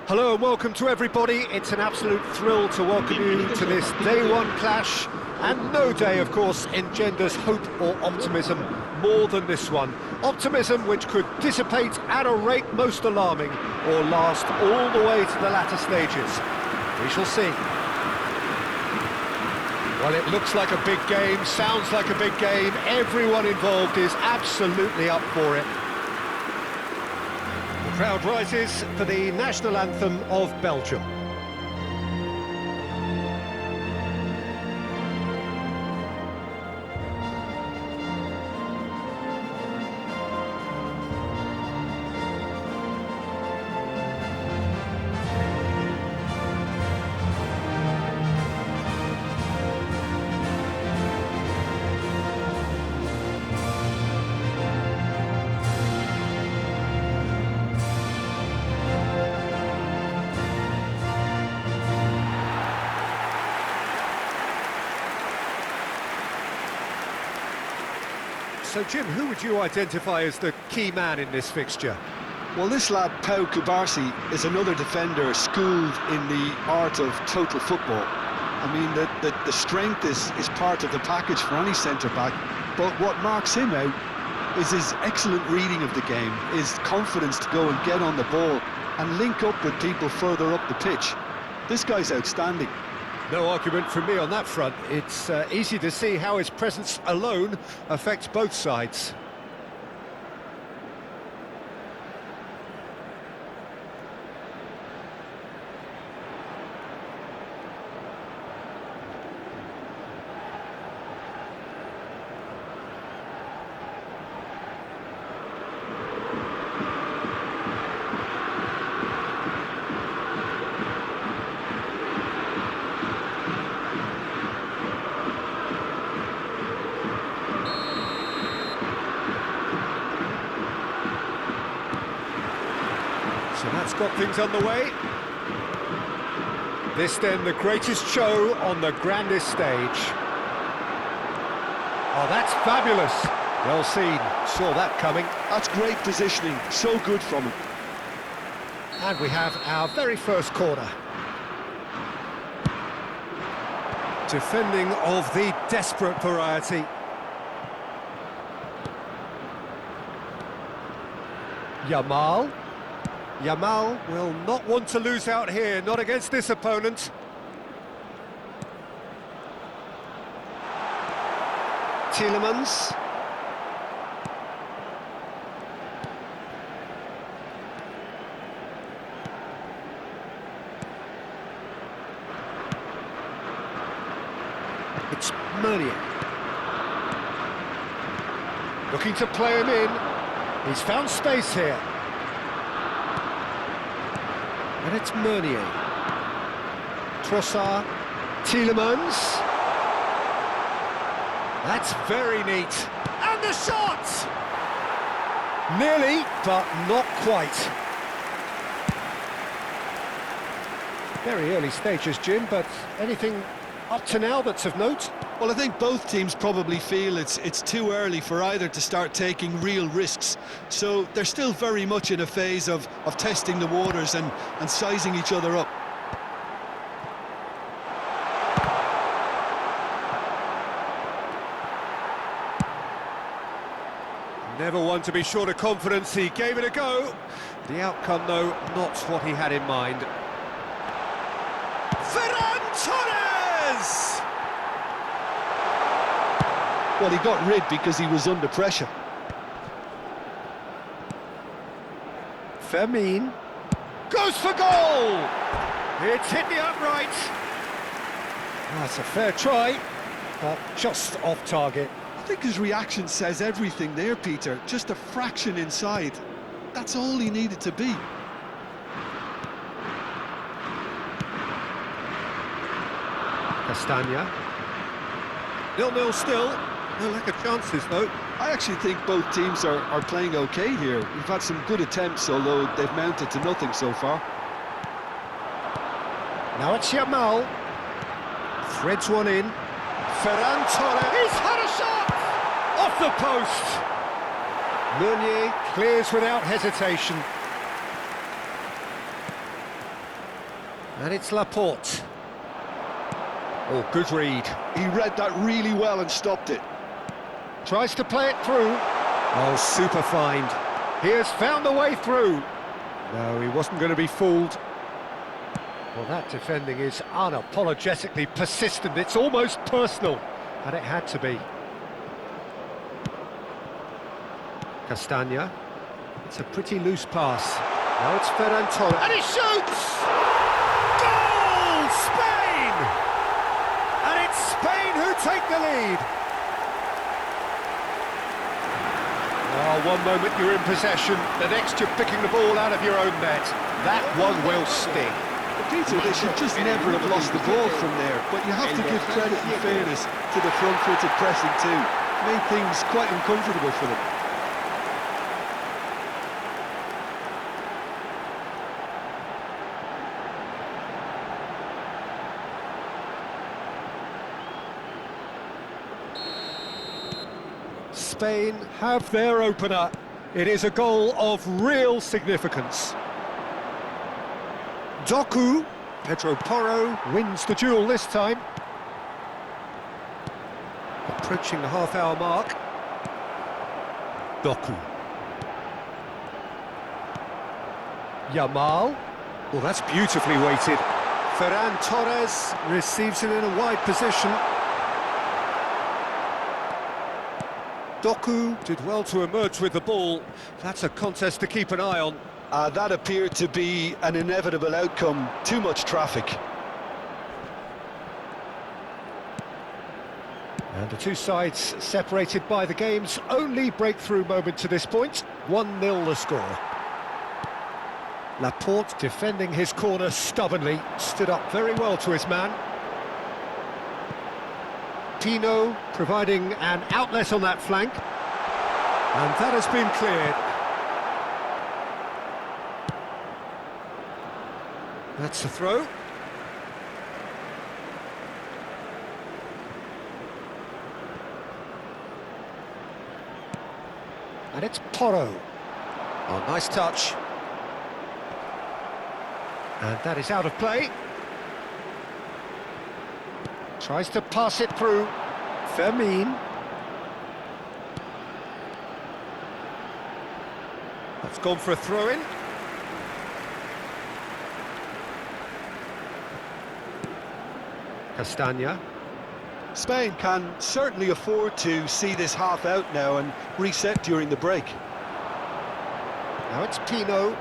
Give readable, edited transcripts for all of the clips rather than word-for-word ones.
Hello and welcome to everybody. It's an absolute thrill to welcome you to this Day One clash, and no day, of course, engenders hope or optimism more than this one. Optimism which could dissipate at a rate most alarming or last all the way to the latter stages. We shall see. Well, it looks like a big game, sounds like a big game. Everyone involved is absolutely up for it. The crowd rises for the national anthem of Belgium. So, Jim, who would you identify as the key man in this fixture? Well, this lad, Pau Cubarsí, is another defender schooled in the art of total football. I mean, the strength is part of the package for any centre-back, but what marks him out is his excellent reading of the game, his confidence to go and get on the ball and link up with people further up the pitch. This guy's outstanding. No argument from me on that front. It's easy to see how his presence alone affects both sides. So that's got things underway. This then the greatest show on the grandest stage. Oh, that's fabulous. Well seen, saw that coming. That's great positioning, so good from him. And we have our very first corner. Defending of the desperate variety. Yamal. Yamal will not want to lose out here, not against this opponent. Tielemans. It's Meunier. Looking to play him in. He's found space here. And it's Meunier. Trossard. Tielemans. That's very neat. And the shot! Nearly, but not quite. Very early stages, Jim, but anything up to now that's of note? Well, I think both teams probably feel it's too early for either to start taking real risks. So they're still very much in a phase of testing the waters and sizing each other up. Never one to be short of confidence, he gave it a go. The outcome, though, not what he had in mind. Ferran Torres! Well, he got rid because he was under pressure. Fermin goes for goal! It's hit the upright. That's a fair try, but just off target. I think his reaction says everything there, Peter. Just a fraction inside. That's all he needed to be. Castagna. 0-0 still. No lack of chances, though. I actually think both teams are playing okay here. We've had some good attempts, although they've mounted to nothing so far. Now it's Yamal. Threads one in. Ferran Torres. He's had a shot! Off the post. Meunier clears without hesitation. And it's Laporte. Oh, good read. He read that really well and stopped it. Tries to play it through. Oh, super find. He has found a way through. No, he wasn't going to be fooled. Well, that defending is unapologetically persistent. It's almost personal, and it had to be. Castagna. It's a pretty loose pass. Now it's Ferran Torres. And he shoots! Goal! Spain! And it's Spain who take the lead. Oh, one moment you're in possession, the next you're picking the ball out of your own net. That one will sting. Peter, they should just never have lost the ball from there, but you have to give credit and fairness to the front-footed pressing too. Made things quite uncomfortable for them. Spain have their opener. It is a goal of real significance. Doku, Pedro Porro wins the duel this time. Approaching the half-hour mark. Doku. Yamal. Well, that's beautifully weighted. Ferran Torres receives it in a wide position. Doku did well to emerge with the ball. That's a contest to keep an eye on. That appeared to be an inevitable outcome. Too much traffic. And the two sides separated by the game's only breakthrough moment to this point. 1-0 the score. Laporte defending his corner stubbornly, stood up very well to his man. Pino providing an outlet on that flank. And that has been cleared. That's the throw. And it's Porro. Oh, nice touch. And that is out of play. Tries to pass it through. Fermin. That's gone for a throw-in. Castagna. Spain can certainly afford to see this half out now and reset during the break. Now it's Pino.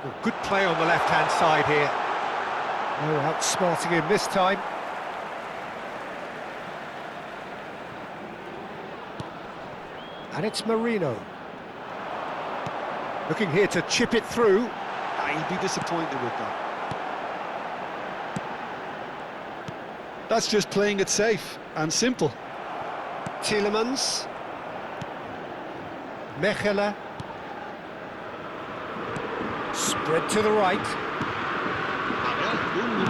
Oh, good play on the left-hand side here. No outsmarting him this time. And it's Marino. Looking here to chip it through. He'd be disappointed with that. That's just playing it safe and simple. Tielemans. Mechelen. Spread to the right.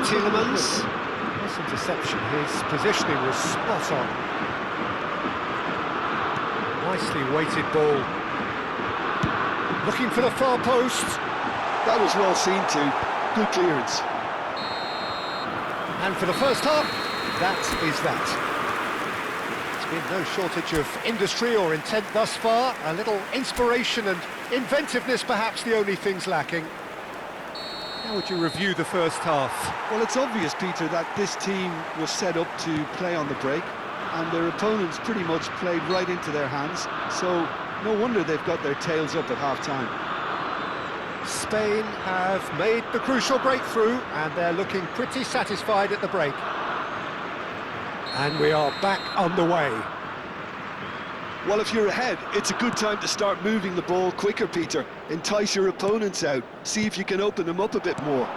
Tielemans. Nice interception. His positioning was spot on. Nicely weighted ball. Looking for the far post. That was well seen too. Good clearance. And for the first half, that is that. It's been no shortage of industry or intent thus far. A little inspiration and inventiveness, perhaps the only things lacking. How would you review the first half? Well, it's obvious, Peter, that this team was set up to play on the break, and their opponents pretty much played right into their hands, so no wonder they've got their tails up at half-time. Spain have made the crucial breakthrough, and they're looking pretty satisfied at the break. And we are back underway. Well, if you're ahead, it's a good time to start moving the ball quicker, Peter. Entice your opponents out. See if you can open them up a bit more.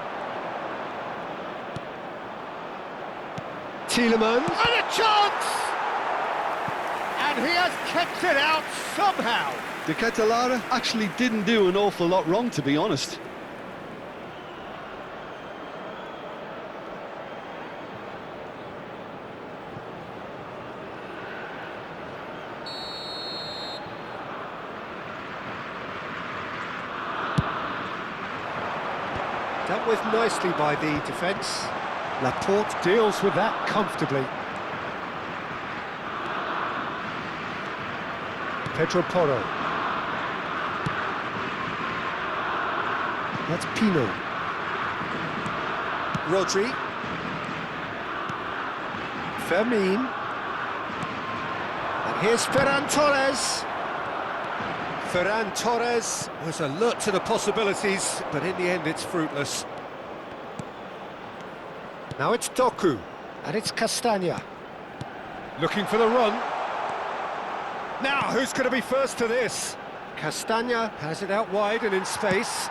Tielemans. And a chance! And he has kept it out somehow. De Ketelaere actually didn't do an awful lot wrong, to be honest. Dealt with nicely by the defence. Laporte deals with that comfortably. Pedro Porro. That's Pino. Rodri. Fermin. And here's Ferran Torres. Ferran Torres was alert to the possibilities, but in the end it's fruitless. Now it's Doku, and it's Castagna. Looking for the run. Now, who's going to be first to this? Castagna has it out wide and in space.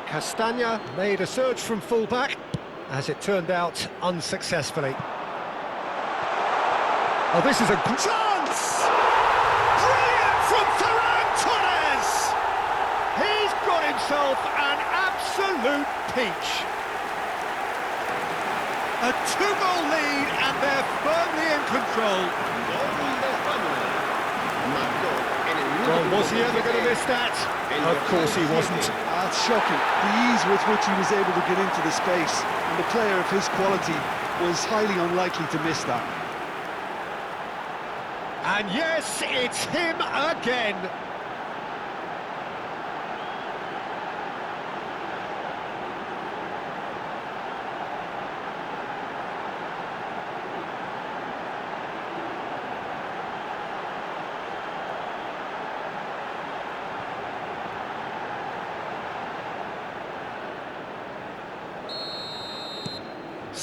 Castagna made a surge from full-back, as it turned out, unsuccessfully. Oh, this is a chance! Brilliant from Ferran Torres! He's got himself an absolute peach. A 2-goal lead, and they're firmly in control. Well, was he ever going to miss that? Of course he wasn't. That's shocking. The ease with which he was able to get into the space, and the player of his quality was highly unlikely to miss that. And yes, it's him again.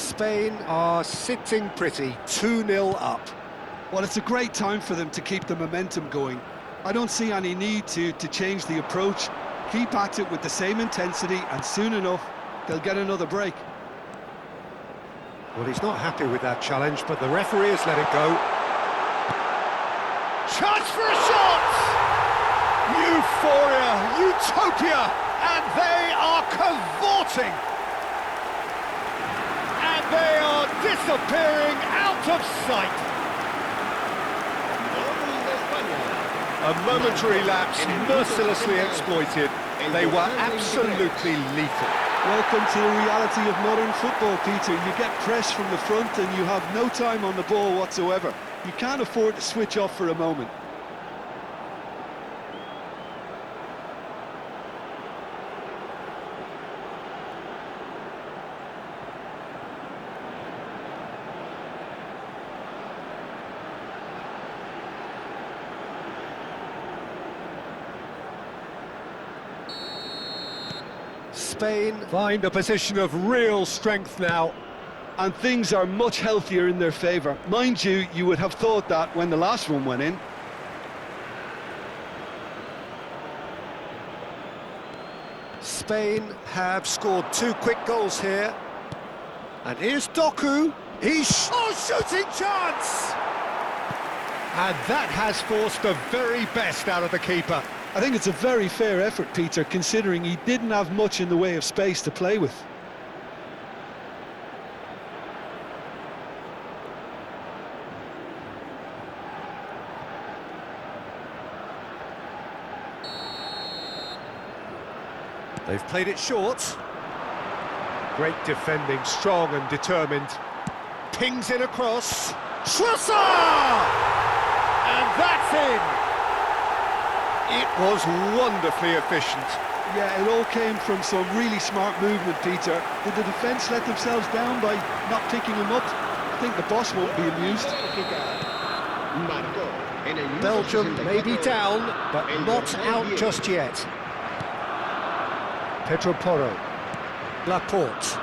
Spain are sitting pretty, 2-0 up. Well, it's a great time for them to keep the momentum going. I don't see any need to change the approach. Keep at it with the same intensity, and soon enough, they'll get another break. Well, he's not happy with that challenge, but the referee has let it go. Chance for a shot! Euphoria, utopia, and they are cavorting! And they are disappearing out of sight! A momentary lapse, mercilessly exploited. They were absolutely lethal. Welcome to the reality of modern football, Peter. You get pressed from the front and you have no time on the ball whatsoever. You can't afford to switch off for a moment. Spain find a position of real strength now. And things are much healthier in their favour. Mind you, you would have thought that when the last one went in. Spain have scored 2 quick goals here. And here's Doku. He's shooting chance! And that has forced the very best out of the keeper. I think it's a very fair effort, Peter, considering he didn't have much in the way of space to play with. They've played it short. Great defending, strong and determined. Pings it across. Trossard! And that's in! It was wonderfully efficient. Yeah, it all came from some really smart movement, Peter. Did the defence let themselves down by not picking him up? I think the boss won't be amused. Belgium may be down, but not out just yet. Pedro Porro. Laporte.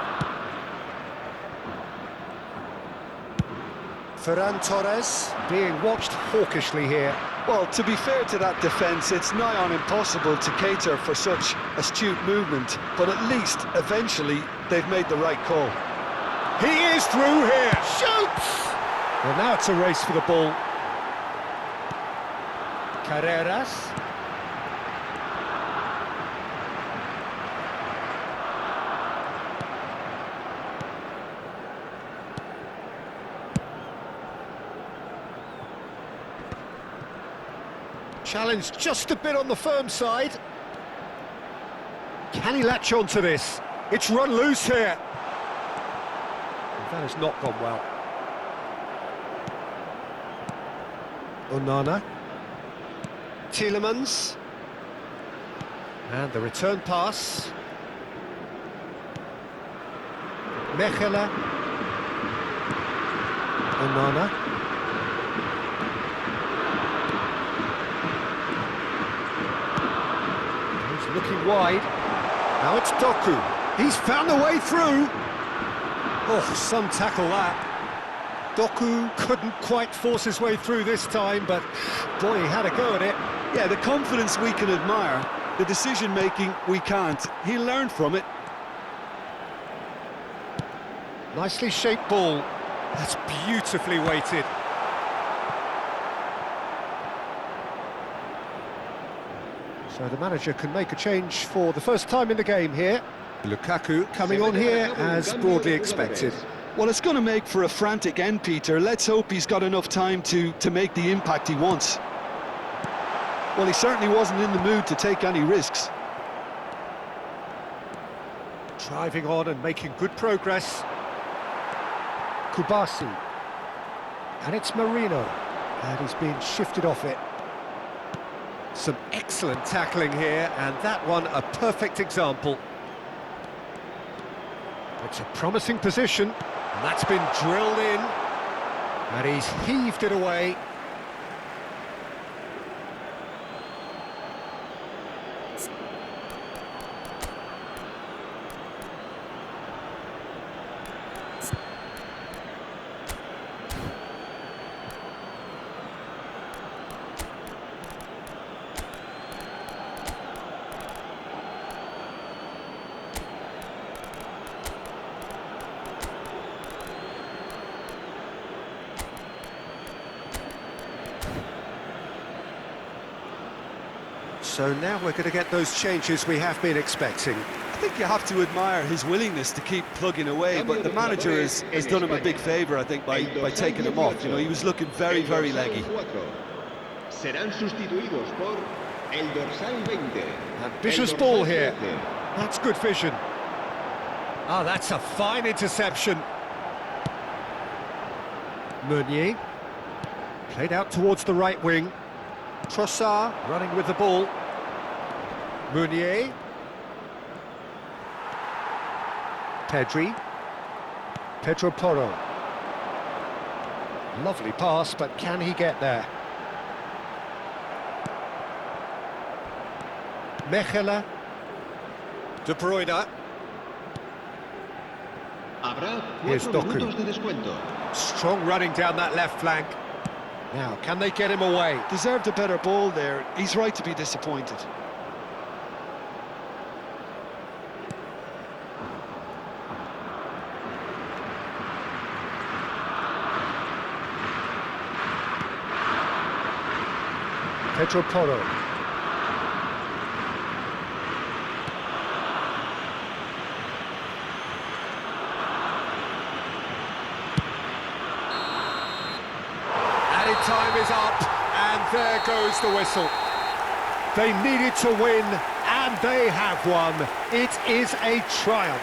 Ferran Torres being watched hawkishly here. Well, to be fair to that defence, it's nigh on impossible to cater for such astute movement, but at least, eventually, they've made the right call. He is through here! Shoots! Well, now it's a race for the ball. Carreras. Challenge just a bit on the firm side. Can he latch on to this? It's run loose here. That has not gone well. Onana. Tielemans. And the return pass. Mechelen. Onana. Looking wide. Now it's Doku. He's found a way through. Oh, some tackle that. Doku couldn't quite force his way through this time, but boy, he had a go at it. Yeah, the confidence we can admire, the decision-making we can't. He learned from it. Nicely shaped ball. That's beautifully weighted. So the manager can make a change for the first time in the game here. Lukaku coming on here as broadly expected. Well, it's going to make for a frantic end, Peter. Let's hope he's got enough time to make the impact he wants. Well, he certainly wasn't in the mood to take any risks. Driving on and making good progress. Kubasi. And it's Marino. And he's being shifted off it. Some excellent tackling here, and that one a perfect example. It's a promising position, and that's been drilled in, and he's heaved it away. So now we're going to get those changes we have been expecting. I think you have to admire his willingness to keep plugging away, but the manager has done him a big favour, I think, by taking him off. You know, he was looking very, very leggy. Serán sustituidos por el dorsal 20. Ambitious ball here. That's good vision. Ah, that's a fine interception. Meunier. Played out towards the right wing. Trossard running with the ball. Meunier. Pedri. Pedro Porro. Lovely pass, but can he get there? Mechela. De Bruyne. Habrá Here's 4 Doku. minutos de descuento. Strong running down that left flank. Now, can they get him away? Deserved a better ball there. He's right to be disappointed. Pedro Porro. Added time is up, and there goes the whistle. They needed to win, and they have won. It is a triumph.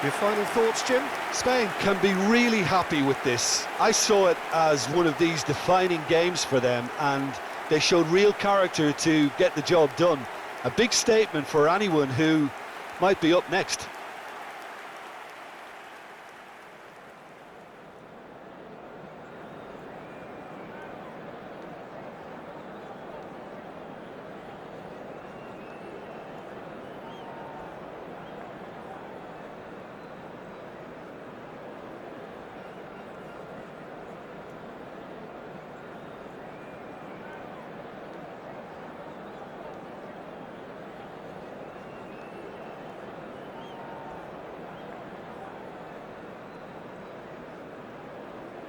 Your final thoughts, Jim? Spain can be really happy with this. I saw it as one of these defining games for them, and they showed real character to get the job done. A big statement for anyone who might be up next.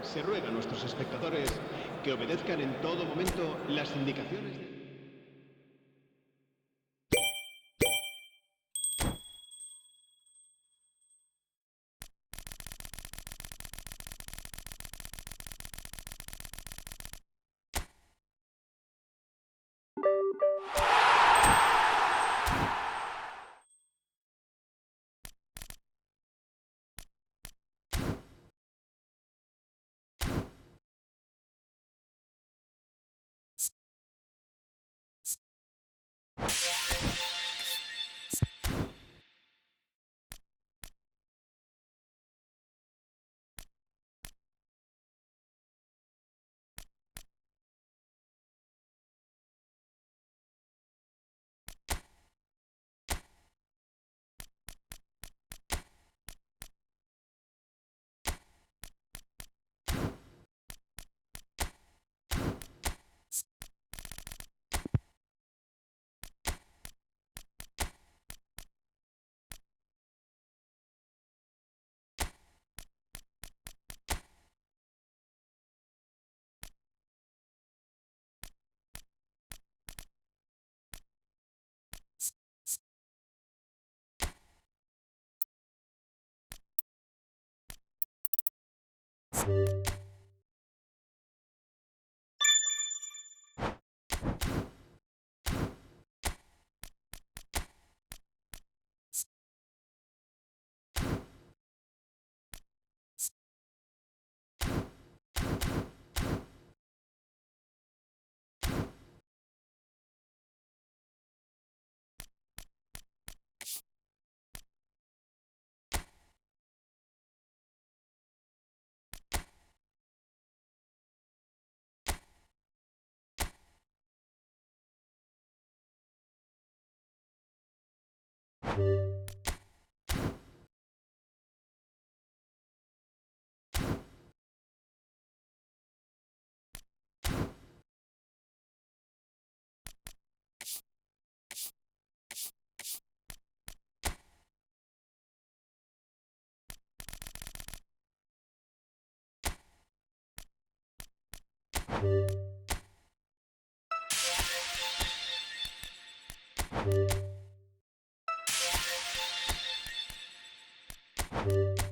Se ruega a nuestros espectadores que obedezcan en todo momento las indicaciones. you